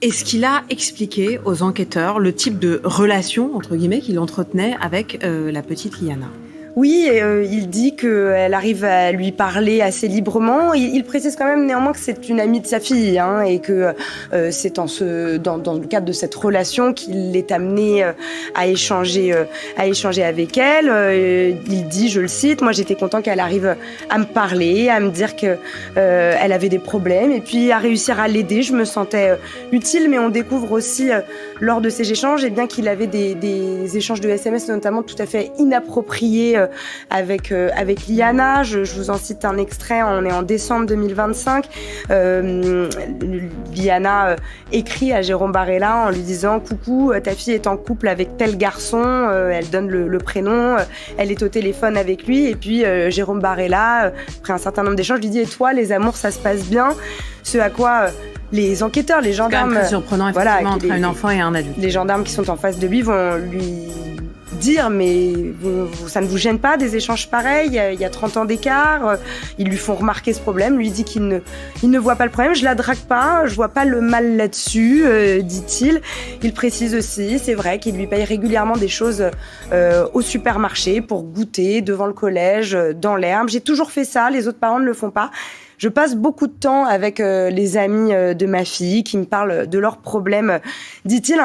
Est-ce qu'il a expliqué aux enquêteurs le type de relation, entre guillemets, qu'il entretenait avec la petite Liana? Oui, il dit qu'elle arrive à lui parler assez librement. Il précise quand même néanmoins que c'est une amie de sa fille, hein, et que c'est dans le cadre de cette relation qu'il est amené à échanger avec elle. Il dit, je le cite, moi j'étais content qu'elle arrive à me parler, à me dire que elle avait des problèmes et puis à réussir à l'aider. Je me sentais utile, mais on découvre aussi lors de ces échanges, eh bien qu'il avait des échanges de SMS notamment tout à fait inappropriés avec Liana. Je vous en cite un extrait, on est en décembre 2025. Liana écrit à Jérôme Barella en lui disant « Coucou, ta fille est en couple avec tel garçon », elle donne le prénom, elle est au téléphone avec lui, et puis Jérôme Barella, après un certain nombre d'échanges, lui dit « Et toi, les amours, ça se passe bien ?» Ce à quoi les enquêteurs, les gendarmes... C'est très surprenant, effectivement, entre un enfant et un adulte. Les gendarmes qui sont en face de lui vont lui dire, mais ça ne vous gêne pas des échanges pareils, il y a 30 ans d'écart. Ils lui font remarquer ce problème, lui dit qu'il ne voit pas le problème. Je la drague pas, je vois pas le mal là-dessus, dit-il. Il précise aussi, c'est vrai, qu'il lui paye régulièrement des choses au supermarché pour goûter devant le collège, dans l'herbe. J'ai toujours fait ça, les autres parents ne le font pas. Je passe beaucoup de temps avec les amis de ma fille qui me parlent de leurs problèmes, dit-il.